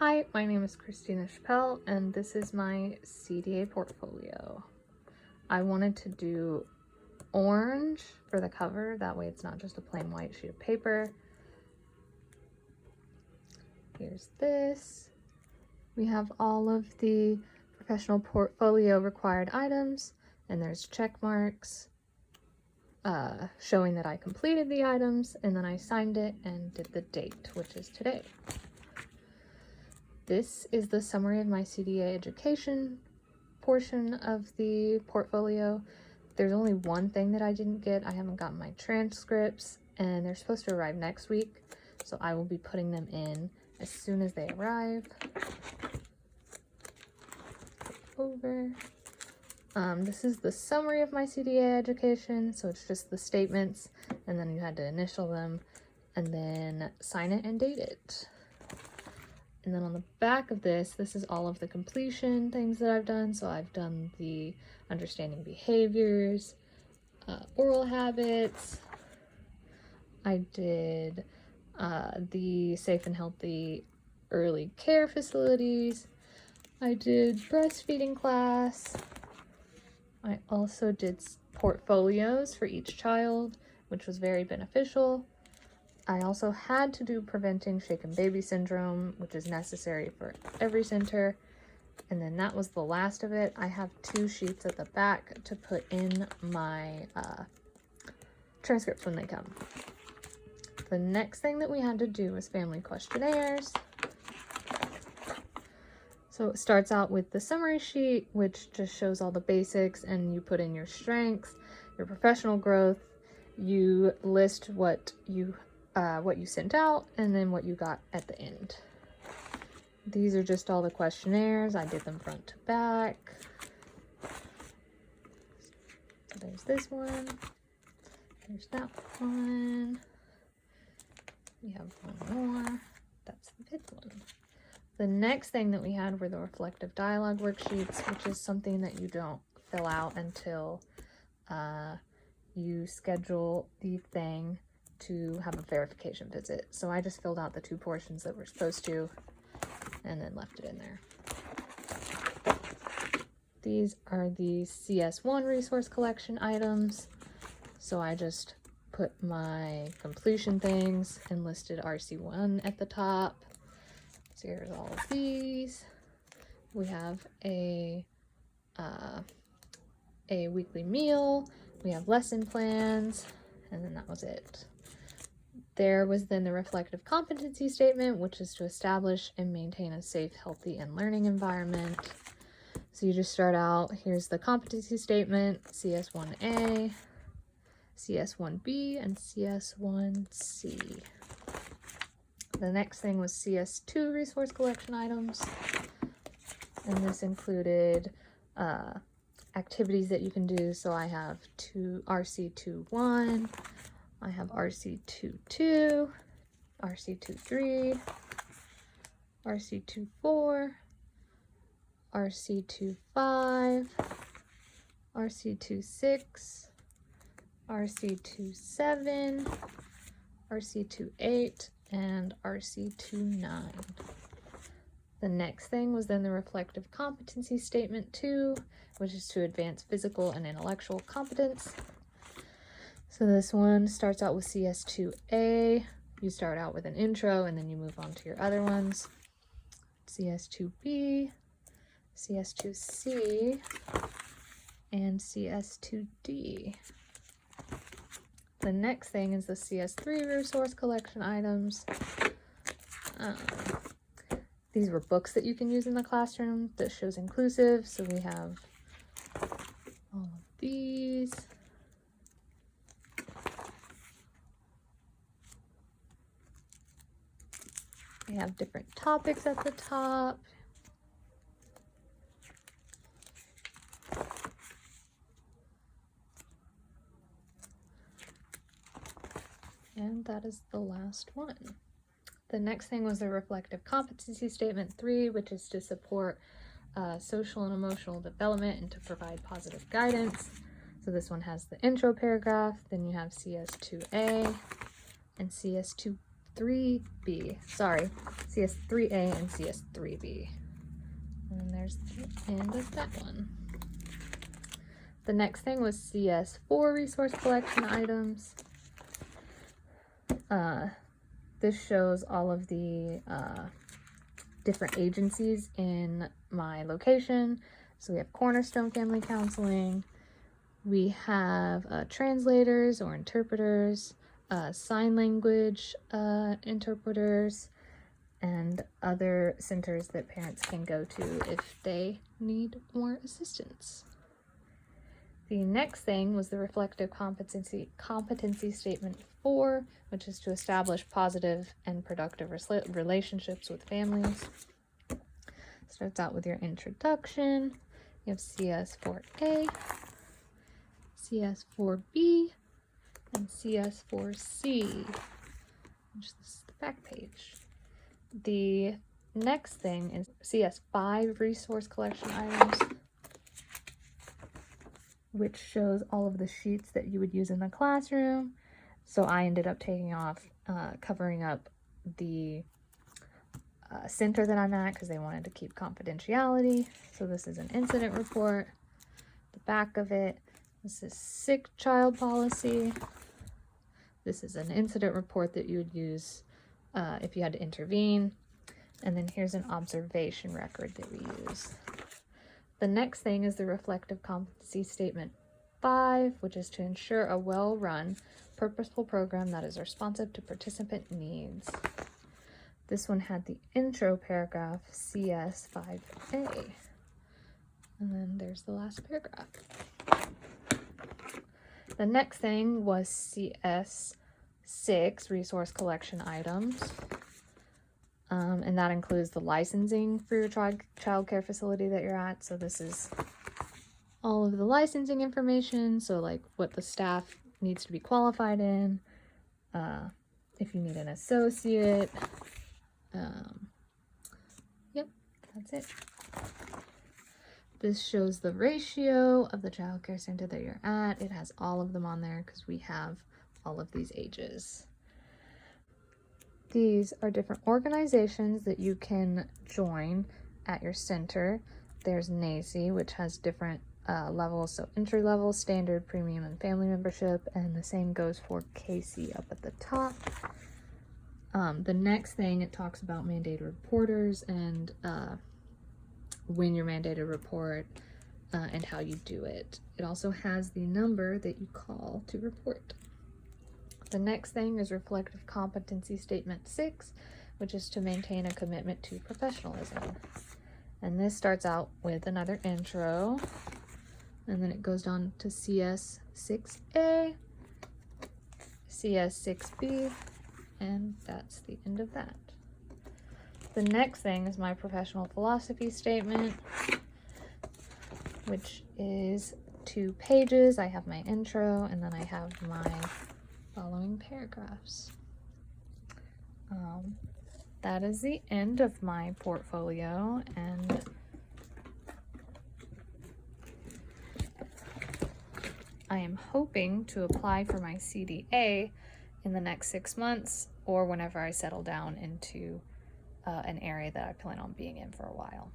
Hi, my name is Christina Chappell, and this is my CDA portfolio. I wanted to do orange for the cover, that way it's not just a plain white sheet of paper. Here's this. We have all of the professional portfolio required items, and there's check marks showing that I completed the items, and then I signed it and did the date, which is today. This is the summary of my CDA education portion of the portfolio. There's only one thing that I didn't get. I haven't gotten my transcripts, and they're supposed to arrive next week, so I will be putting them in as soon as they arrive. Over. This is the summary of my CDA education, so it's just the statements, and then you had to initial them, and then sign it and date it. And then on the back of this is all of the completion things that I've done. So I've done the understanding behaviors, oral habits. I did the safe and healthy early care facilities. I did breastfeeding class. I also did portfolios for each child, which was very beneficial. I also had to do preventing shaken baby syndrome, which is necessary for every center. And then that was the last of it. I have 2 sheets at the back to put in my transcripts when they come. The next thing that we had to do was family questionnaires. So it starts out with the summary sheet, which just shows all the basics, and you put in your strengths, your professional growth. You list what you sent out, and then what you got at the end. These are just all the questionnaires. I did them front to back. So there's this one. There's that one. We have one more. That's the 5th one. The next thing that we had were the reflective dialogue worksheets, which is something that you don't fill out until you schedule the thing to have a verification visit. So I just filled out the 2 portions that we're supposed to and then left it in there. These are the CS1 resource collection items. So I just put my completion things and listed RC1 at the top. So here's all of these. We have a weekly meal. We have lesson plans, and then that was it. There was then the reflective competency statement, which is to establish and maintain a safe, healthy, and learning environment. So you just start out, here's the competency statement, CS1A, CS1B, and CS1C. The next thing was CS2 resource collection items, and this included activities that you can do. So I have RC21, I have RC22, RC23, RC24, RC25, RC26, RC27, RC28, and RC29. The next thing was then the reflective competency statement 2, which is to advance physical and intellectual competence. So this one starts out with CS2A. You start out with an intro and then you move on to your other ones. CS2B, CS2C, and CS2D. The next thing is the CS3 resource collection items. These were books that you can use in the classroom that shows inclusive. So we have all of these. We have different topics at the top. And that is the last one. The next thing was the reflective competency statement 3, which is to support social and emotional development and to provide positive guidance. So this one has the intro paragraph, then you have CS2A and CS2 CS3B. Sorry, CS3A and CS3B. And there's the end of that one. The next thing was CS4 resource collection items. This shows all of the different agencies in my location. So we have Cornerstone Family Counseling. We have translators or interpreters, sign language interpreters, and other centers that parents can go to if they need more assistance. The next thing was the reflective competency statement 4, which is to establish positive and productive relationships with families. Starts out with your introduction. You have CS4A, CS4B, and CS4C, which is the back page. The next thing is CS5 resource collection items, which shows all of the sheets that you would use in the classroom. So I ended up taking off, covering up the center that I'm at because they wanted to keep confidentiality. So this is an incident report. The back of it, this is sick child policy. This is an incident report that you would use if you had to intervene. And then here's an observation record that we use. The next thing is the reflective competency statement 5, which is to ensure a well-run, purposeful program that is responsive to participant needs. This one had the intro paragraph, CS5A. And then there's the last paragraph. The next thing was CS6, resource collection items. And that includes the licensing for your child care facility that you're at. So this is all of the licensing information. So like what the staff needs to be qualified in, if you need an associate. Yep, that's it. This shows the ratio of the child care center that you're at. It has all of them on there because we have all of these ages. These are different organizations that you can join at your center. There's NACI, which has different levels, so entry level, standard, premium, and family membership, and the same goes for KC up at the top. The next thing, it talks about mandated reporters and when you're mandated to report and how you do it. It also has the number that you call to report. The next thing is reflective competency statement 6, which is to maintain a commitment to professionalism. And this starts out with another intro, and then it goes down to CS6A, CS6B, and that's the end of that. The next thing is my professional philosophy statement, which is 2 pages. I have my intro, and then I have my following paragraphs. That is the end of my portfolio, and I am hoping to apply for my CDA in the next 6 months or whenever I settle down into an area that I plan on being in for a while.